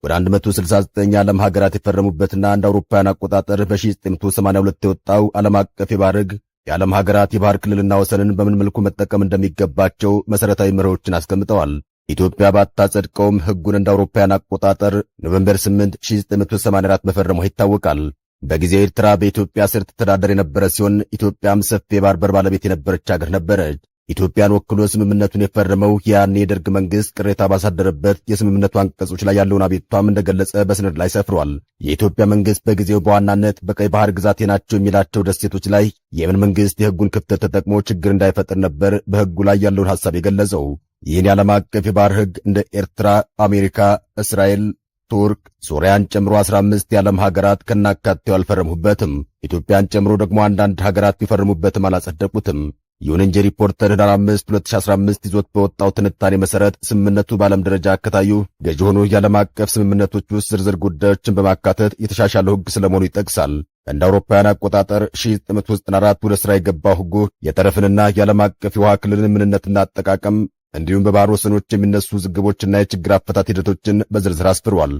ወደ 169 የዓለም ሀገራት የፈረሙበትና እንደ አውሮፓውያን አቆጣጠር በ1982 የወጣው ዓለም አቀፍ የባህር ሕግ የዓለም ሀገራት የባህር ክልልና ወሰንን በምን መልኩ መጠቀም እንደሚገባቸው መሠረታዊ መርሆችን አስቀምጠዋል። ኢትዮጵያ ባታጸድቀውም ሕጉን እንደ አውሮፓውያን አቆጣጠር ኖቬምበር 8 1984 መፈረሟ ይታወቃል። በጊዜው ኤርትራ በኢትዮጵያ ስር ትተዳደር የነበረ ሲሆን ኢትዮጵያም ሰፊ የባህር በር ባለቤት የነበረች ሀገር ነበረች። ኢትዮጵያን ወክሎ ስምምነቱን የፈረመው የያኔ የደርግ መንግሥት ቅሬታ ባሳደረበት የስምምነቱ አንቀጾች ላይ ያለውን አቤቱታም እንደገለጸ በሰነድ ላይ ሰፍሯል። የኢትዮጵያ መንግሥት በጊዜው በዋናነት በቀይ ባህር ግዛቴ ናቸው የሚላቸው ደሴቶች ላይ የየመን መንግሥት የሕጉን ክፍተት ተጠቅሞ ችግር እንዳይፈጥር ነበር በሕጉ ላይ ያለውን ሐሳብ የገለጸው። ይህን የዓለም አቀፍ የባህር ሕግ እንደ ኤርትራ፣ አሜሪካ፣ እስራኤል፣ ቱርክ፣ ሶሪያን ጨምሮ 15 የዓለም ሀገራት ከናካቴው አልፈረሙበትም። ኢትዮጵያን ጨምሮ ደግሞ አንዳንድ ሀገራት ቢፈርሙበትም አላጸደቁትም። ይሁን እንጂ ሪፖርተር ህዳር 5 2015 ይዞት በወጣው ትንታኔ መሠረት ስምምነቱ በዓለም ደረጃ ከታዩ ገዢ የሆኑ የዓለም አቀፍ ስምምነቶች ውስጥ ዝርዝር ጉዳዮችን በማካተት የተሻሻለው ሕግ ስለመሆኑ ይጠቅሳል። እንደ አውሮፓውያን አቆጣጠር 1994 ወደ ሥራ የገባው ሕጉ የጠረፍንና የዓለም አቀፍ የውሃ ክልልን ምንነትና አጠቃቀም እንዲሁም በባህር ወሰኖች የሚነሱ ውዝግቦችና የችግር አፈታት ሂደቶችን በዝርዝር አስፍሯል።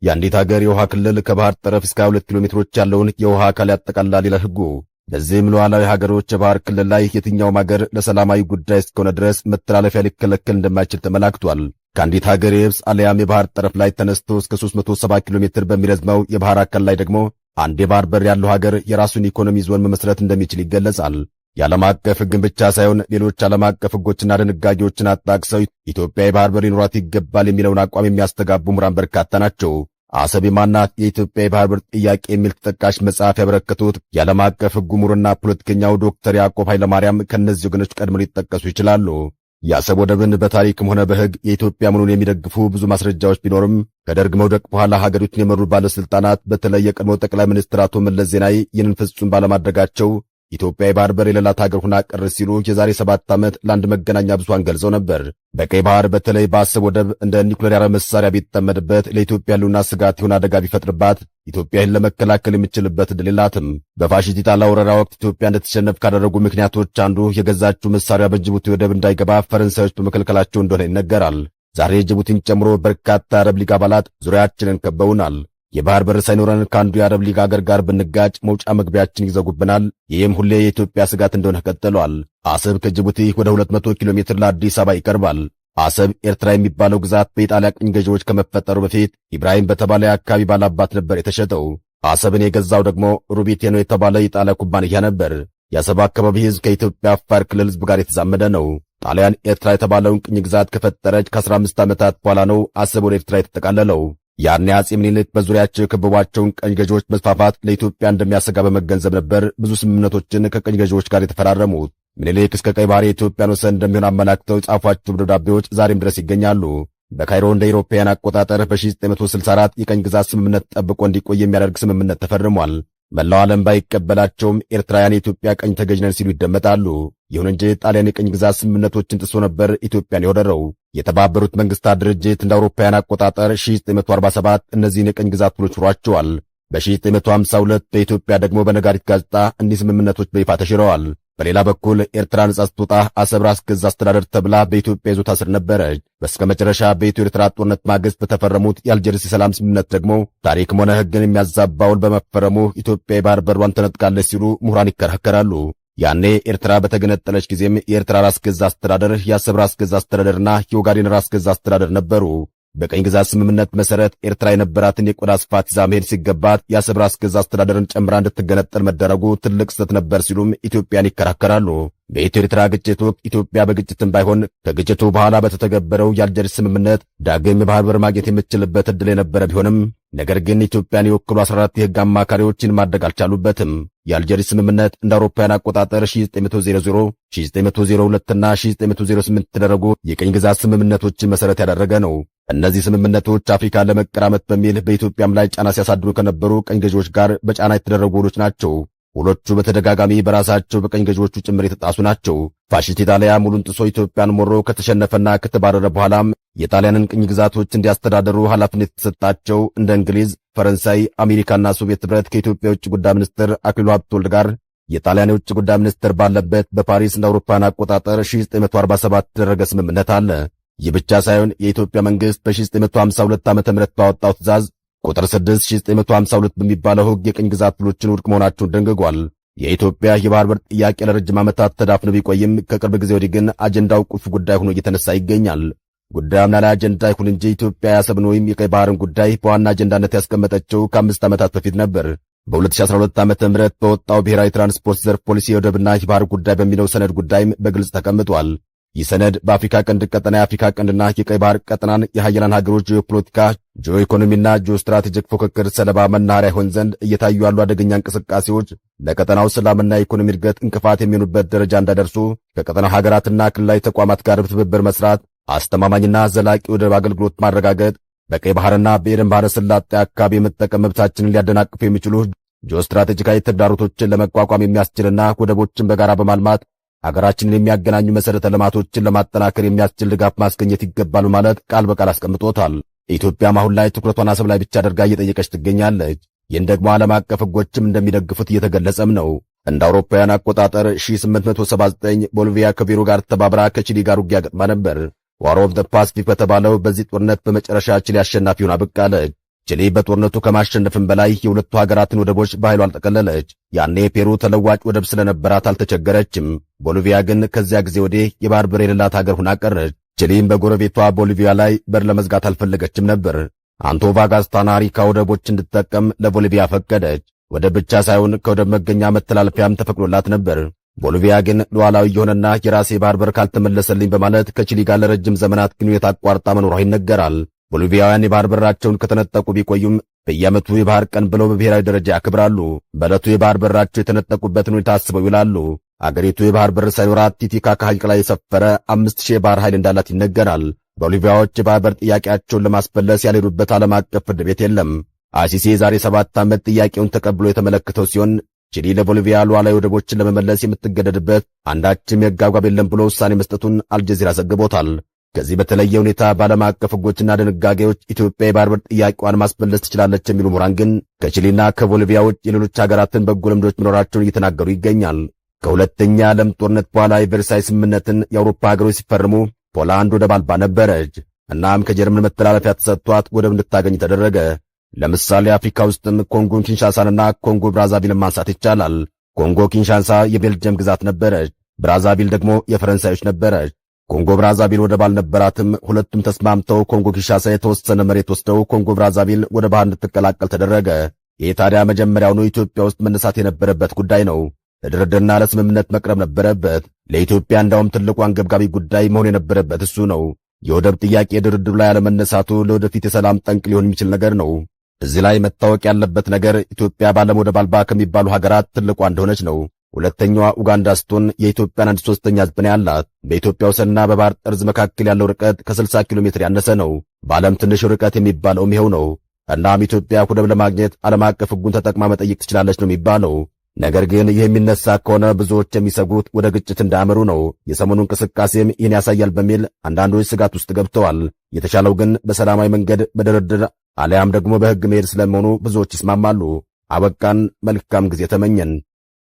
የአንዲት ሀገር የውሃ ክልል ከባህር ጠረፍ እስከ 2 ኪሎ ሜትሮች ያለውን የውሃ አካል ያጠቃልላል ይላል ሕጉ። በዚህም ሉዓላዊ ሀገሮች የባህር ክልል ላይ የትኛውም ሀገር ለሰላማዊ ጉዳይ እስከሆነ ድረስ መተላለፊያ ሊከለከል እንደማይችል ተመላክቷል። ከአንዲት ሀገር የብስ አልያም የባህር ጠረፍ ላይ ተነስቶ እስከ 370 ኪሎ ሜትር በሚረዝመው የባህር አካል ላይ ደግሞ አንድ የባህር በር ያለው ሀገር የራሱን ኢኮኖሚ ዞን መመስረት እንደሚችል ይገለጻል። የዓለም አቀፍ ሕግን ብቻ ሳይሆን ሌሎች ዓለም አቀፍ ሕጎችና ድንጋጌዎችን አጣቅሰው ኢትዮጵያ የባህር በር ሊኖራት ይገባል የሚለውን አቋም የሚያስተጋቡ ምሁራን በርካታ ናቸው። አሰብ የማናት የኢትዮጵያ የባህር በር ጥያቄ የሚል ተጠቃሽ መጽሐፍ ያበረከቱት የዓለም አቀፍ ሕጉ ምሁርና ፖለቲከኛው ዶክተር ያዕቆብ ኃይለማርያም ከእነዚህ ወገኖች ቀድመው ሊጠቀሱ ይችላሉ። የአሰብ ወደብን በታሪክም ሆነ በሕግ የኢትዮጵያ መሆኑን የሚደግፉ ብዙ ማስረጃዎች ቢኖርም ከደርግ መውደቅ በኋላ ሀገሪቱን የመሩ ባለሥልጣናት በተለይ የቀድሞው ጠቅላይ ሚኒስትር አቶ መለስ ዜናዊ ይህንን ፍጹም ባለማድረጋቸው ኢትዮጵያ የባህር በር የሌላት ሀገር ሆና ቀር ሲሉ የዛሬ 7 ዓመት ለአንድ መገናኛ ብዙሃን ገልጸው ነበር። በቀይ ባህር በተለይ በአሰብ ወደብ እንደ ኒውክሌር መሳሪያ ቢጠመድበት ለኢትዮጵያ ያሉና ስጋት የሆነ አደጋ ቢፈጥርባት ኢትዮጵያ ይህን ለመከላከል የምትችልበት ዕድል የላትም። በፋሽስት ኢጣሊያ ወረራ ወቅት ኢትዮጵያ እንድትሸነፍ ካደረጉ ምክንያቶች አንዱ የገዛችው መሳሪያ በጅቡቲ ወደብ እንዳይገባ ፈረንሳዮች በመከልከላቸው እንደሆነ ይነገራል። ዛሬ ጅቡቲን ጨምሮ በርካታ የአረብ ሊግ አባላት ዙሪያችንን ከበውናል። የባህር በር ሳይኖረን ከአንዱ የአረብ ሊግ አገር ጋር ብንጋጭ መውጫ መግቢያችን ይዘጉብናል። ይህም ሁሌ የኢትዮጵያ ስጋት እንደሆነ ቀጥሏል። አሰብ ከጅቡቲ ወደ 200 ኪሎ ሜትር ለአዲስ አበባ ይቀርባል። አሰብ ኤርትራ የሚባለው ግዛት በኢጣሊያ ቅኝ ገዢዎች ከመፈጠሩ በፊት ኢብራሂም በተባለ የአካባቢ ባላባት ነበር የተሸጠው። አሰብን የገዛው ደግሞ ሩቢቴኖ የተባለ የኢጣሊያ ኩባንያ ነበር። የአሰብ አካባቢ ሕዝብ ከኢትዮጵያ አፋር ክልል ሕዝብ ጋር የተዛመደ ነው። ጣሊያን ኤርትራ የተባለውን ቅኝ ግዛት ከፈጠረች ከ15 ዓመታት በኋላ ነው አሰብ ወደ ኤርትራ የተጠቃለለው። ያኔ አጼ ምኒልክ በዙሪያቸው የከበቧቸውን ቀኝ ገዢዎች መስፋፋት ለኢትዮጵያ እንደሚያሰጋ በመገንዘብ ነበር ብዙ ስምምነቶችን ከቀኝ ገዢዎች ጋር የተፈራረሙት። ምኒልክ እስከ ቀይ ባህር የኢትዮጵያን ወሰን እንደሚሆን አመላክተው የጻፏቸው ደብዳቤዎች ዛሬም ድረስ ይገኛሉ። በካይሮ እንደ አውሮፓውያን አቆጣጠር በ1964 የቀኝ ግዛት ስምምነት ጠብቆ እንዲቆይ የሚያደርግ ስምምነት ተፈርሟል። መላው ዓለም ባይቀበላቸውም ኤርትራውያን የኢትዮጵያ ቀኝ ተገዥ ነን ሲሉ ይደመጣሉ። ይሁን እንጂ ጣሊያን የቀኝ ግዛት ስምምነቶችን ጥሶ ነበር ኢትዮጵያን የወረረው። የተባበሩት መንግስታት ድርጅት እንደ አውሮፓውያን አቆጣጠር 1947 እነዚህን የቀኝ ግዛት ውሎች ሽሯቸዋል። በ1952 በኢትዮጵያ ደግሞ በነጋሪት ጋዜጣ እኒህ ስምምነቶች በይፋ ተሽረዋል። በሌላ በኩል ኤርትራ ነጻ ስትወጣ አሰብ ራስ ገዝ አስተዳደር ተብላ በኢትዮጵያ ይዞታ ስር ነበረች። በስከ መጨረሻ በኢትዮ ኤርትራ ጦርነት ማግስት በተፈረሙት የአልጀርስ የሰላም ስምምነት ደግሞ ታሪክም ሆነ ሕግን የሚያዛባውን በመፈረሙ ኢትዮጵያ የባህር በሯን ተነጥቃለች ሲሉ ምሁራን ይከራከራሉ። ያኔ ኤርትራ በተገነጠለች ጊዜም የኤርትራ ራስ ገዝ አስተዳደር፣ የአሰብ ራስ ገዝ አስተዳደርና የኦጋዴን ራስ ገዝ አስተዳደር ነበሩ። በቀኝ ግዛት ስምምነት መሰረት ኤርትራ የነበራትን የቆዳ ስፋት ይዛ መሄድ ሲገባት የአሰብ ራስ ገዝ አስተዳደርን ጨምራ እንድትገነጠል መደረጉ ትልቅ ስህተት ነበር ሲሉም ኢትዮጵያን ይከራከራሉ። በኢትዮ ኤርትራ ግጭት ወቅት ኢትዮጵያ በግጭትም ባይሆን ከግጭቱ በኋላ በተተገበረው የአልጀርስ ስምምነት ዳግም የባህር በር ማግኘት የምትችልበት ዕድል የነበረ ቢሆንም ነገር ግን ኢትዮጵያን የወክሉ 14 የሕግ አማካሪዎችን ማድረግ አልቻሉበትም። የአልጀርስ ስምምነት እንደ አውሮፓውያን አቆጣጠር 1900፣ 1902 እና 1908 የተደረጉ የቀኝ ግዛት ስምምነቶችን መሠረት ያደረገ ነው። እነዚህ ስምምነቶች አፍሪካን ለመቀራመት በሚል በኢትዮጵያም ላይ ጫና ሲያሳድሩ ከነበሩ ቀኝ ገዢዎች ጋር በጫና የተደረጉ ውሎች ናቸው። ውሎቹ በተደጋጋሚ በራሳቸው በቀኝ ገዢዎቹ ጭምር የተጣሱ ናቸው። ፋሽስት ኢጣሊያ ሙሉን ጥሶ ኢትዮጵያን ሞሮ ከተሸነፈና ከተባረረ በኋላም የጣሊያንን ቅኝ ግዛቶች እንዲያስተዳደሩ ኃላፊነት የተሰጣቸው እንደ እንግሊዝ፣ ፈረንሳይ፣ አሜሪካና ሶቪየት ኅብረት ከኢትዮጵያ የውጭ ጉዳይ ሚኒስትር አክሊሉ ሀብተወልድ ጋር የጣሊያን የውጭ ጉዳይ ሚኒስትር ባለበት በፓሪስ እንደ አውሮፓውያን አቆጣጠር 1947 የተደረገ ስምምነት አለ። ይህ ብቻ ሳይሆን የኢትዮጵያ መንግሥት በ1952 ዓ.ም ባወጣው ትእዛዝ ቁጥር 6/1952 በሚባለው ሕግ የቅኝ ግዛት ውሎችን ውድቅ መሆናቸውን ደንግጓል። የኢትዮጵያ የባህር በር ጥያቄ ለረጅም ዓመታት ተዳፍኖ ቢቆይም ከቅርብ ጊዜ ወዲህ ግን አጀንዳው ቁልፍ ጉዳይ ሆኖ እየተነሳ ይገኛል። ጉዳዩ ምናለ አጀንዳ ይሁን እንጂ ኢትዮጵያ የአሰብን ወይም የቀይ ባህርን ጉዳይ በዋና አጀንዳነት ያስቀመጠችው ከ5 ዓመታት በፊት ነበር። በ2012 ዓ.ም በወጣው ብሔራዊ ትራንስፖርት ዘርፍ ፖሊሲ የወደብና የባህር ጉዳይ በሚለው ሰነድ ጉዳይም በግልጽ ተቀምጧል። ይህ ሰነድ በአፍሪካ ቀንድ ቀጠና የአፍሪካ ቀንድና የቀይ ባህር ቀጠናን የሀያላን ሀገሮች ጂኦፖለቲካ፣ ጂኦኢኮኖሚና ጂኦስትራቴጂክ ፉክክር ሰለባ መናኸሪያ ይሆን ዘንድ እየታዩ ያሉ አደገኛ እንቅስቃሴዎች ለቀጠናው ሰላምና የኢኮኖሚ እድገት እንቅፋት የሚሆኑበት ደረጃ እንዳይደርሱ ከቀጠናው ሀገራትና ክልላዊ ተቋማት ጋር በትብብር መስራት፣ አስተማማኝና ዘላቂ ወደብ አገልግሎት ማረጋገጥ፣ በቀይ ባህርና በኤደን ባህረ ሰላጤ አካባቢ የመጠቀም መብታችንን ሊያደናቅፉ የሚችሉ ጂኦስትራቴጂካዊ ተግዳሮቶችን ለመቋቋም የሚያስችልና ወደቦችን በጋራ በማልማት ሀገራችንን የሚያገናኙ መሠረተ ልማቶችን ለማጠናከር የሚያስችል ድጋፍ ማስገኘት ይገባል ማለት ቃል በቃል አስቀምጦታል። ኢትዮጵያም አሁን ላይ ትኩረቷን አሰብ ላይ ብቻ አድርጋ እየጠየቀች ትገኛለች። ይህን ደግሞ ዓለም አቀፍ ሕጎችም እንደሚደግፉት እየተገለጸም ነው። እንደ አውሮፓውያን አቆጣጠር 1879 ቦሊቪያ ከፔሩ ጋር ተባብራ ከቺሊ ጋር ውጊያ ገጥማ ነበር። ዋር ኦፍ ዘ ፓሲፊክ በተባለው በዚህ ጦርነት በመጨረሻ ቺሊ አሸናፊ ሆና ብቅ አለች። ቺሊ በጦርነቱ ከማሸነፍም በላይ የሁለቱ ሀገራትን ወደቦች በኃይሏ አልጠቀለለች። ያኔ ፔሩ ተለዋጭ ወደብ ስለነበራት አልተቸገረችም። ቦሊቪያ ግን ከዚያ ጊዜ ወዲህ የባህር በር የሌላት ሀገር ሆና ቀረች። ቺሊም በጎረቤቷ ቦሊቪያ ላይ በር ለመዝጋት አልፈለገችም ነበር። አንቶፋጋስታና ሪካ ወደቦች እንድትጠቀም ለቦሊቪያ ፈቀደች። ወደብ ብቻ ሳይሆን ከወደብ መገኛ መተላለፊያም ተፈቅዶላት ነበር። ቦሊቪያ ግን ሉዓላዊ የሆነና የራሴ ባህር በር ካልተመለሰልኝ በማለት ከቺሊ ጋር ለረጅም ዘመናት ግንኙነት አቋርጣ መኖሯ ይነገራል። ቦሊቪያውያን የባህር በራቸውን ከተነጠቁ ቢቆዩም በየዓመቱ የባህር ቀን ብለው በብሔራዊ ደረጃ ያክብራሉ። በዕለቱ የባህር በራቸው የተነጠቁበትን ሁኔታ አስበው ይውላሉ። አገሪቱ የባህር በር ሳይኖራት ቲቲካካ ሐይቅ ላይ የሰፈረ 5000 የባህር ኃይል እንዳላት ይነገራል። ቦሊቪያዎች የባህር በር ጥያቄያቸውን ለማስፈለስ ያልሄዱበት ዓለም አቀፍ ፍርድ ቤት የለም። አይሲሲ የዛሬ 7 ዓመት ጥያቄውን ተቀብሎ የተመለከተው ሲሆን ቺሊ ለቦሊቪያ ሉዓላዊ ወደቦችን ለመመለስ የምትገደድበት አንዳችም የሕግ አግባብ የለም ብሎ ውሳኔ መስጠቱን አልጀዚራ ዘግቦታል። ከዚህ በተለየ ሁኔታ በዓለም አቀፍ ሕጎችና ድንጋጌዎች ኢትዮጵያ የባህር በር ጥያቄዋን ማስመለስ ትችላለች የሚሉ ምሁራን ግን ከቺሊና ከቦሊቪያ ውጭ የሌሎች ሀገራትን በጎ ልምዶች መኖራቸውን እየተናገሩ ይገኛል። ከሁለተኛ ዓለም ጦርነት በኋላ የቨርሳይ ስምምነትን የአውሮፓ ሀገሮች ሲፈርሙ ፖላንድ ወደብ አልባ ነበረች። እናም ከጀርመን መተላለፊያ ተሰጥቷት ወደብ እንድታገኝ ተደረገ። ለምሳሌ አፍሪካ ውስጥም ኮንጎ ኪንሻሳንና ኮንጎ ብራዛቪልን ማንሳት ይቻላል። ኮንጎ ኪንሻሳ የቤልጅየም ግዛት ነበረች፣ ብራዛቪል ደግሞ የፈረንሳዮች ነበረች። ኮንጎ ብራዛቪል ወደብ አልነበራትም። ሁለቱም ተስማምተው ኮንጎ ኪንሻሳ የተወሰነ መሬት ወስደው ኮንጎ ብራዛቪል ወደ ባህር እንድትቀላቀል ተደረገ። ይህ ታዲያ መጀመሪያውኑ ኢትዮጵያ ውስጥ መነሳት የነበረበት ጉዳይ ነው። ለድርድርና ለስምምነት መቅረብ ነበረበት። ለኢትዮጵያ እንዳውም ትልቁ አንገብጋቢ ጉዳይ መሆን የነበረበት እሱ ነው። የወደብ ጥያቄ ድርድሩ ላይ ያለመነሳቱ ለወደፊት የሰላም ጠንቅ ሊሆን የሚችል ነገር ነው። እዚህ ላይ መታወቅ ያለበት ነገር ኢትዮጵያ በዓለም ወደብ አልባ ከሚባሉ ሀገራት ትልቋ እንደሆነች ነው። ሁለተኛዋ ኡጋንዳ ስትሆን የኢትዮጵያን 1/3 ሕዝብ ነው ያላት። በኢትዮጵያ ወሰንና በባህር ጠርዝ መካከል ያለው ርቀት ከ60 ኪሎ ሜትር ያነሰ ነው። በዓለም ትንሹ ርቀት የሚባለውም ይኸው ነው። እናም ኢትዮጵያ ወደብ ለማግኘት ዓለም አቀፍ ሕጉን ተጠቅማ መጠየቅ ትችላለች ነው የሚባለው። ነገር ግን ይህ የሚነሳ ከሆነ ብዙዎች የሚሰጉት ወደ ግጭት እንዳያመሩ ነው። የሰሞኑ እንቅስቃሴም ይህን ያሳያል በሚል አንዳንዶች ስጋት ውስጥ ገብተዋል። የተሻለው ግን በሰላማዊ መንገድ በድርድር አሊያም ደግሞ በሕግ መሄድ ስለመሆኑ ብዙዎች ይስማማሉ። አበቃን። መልካም ጊዜ ተመኘን።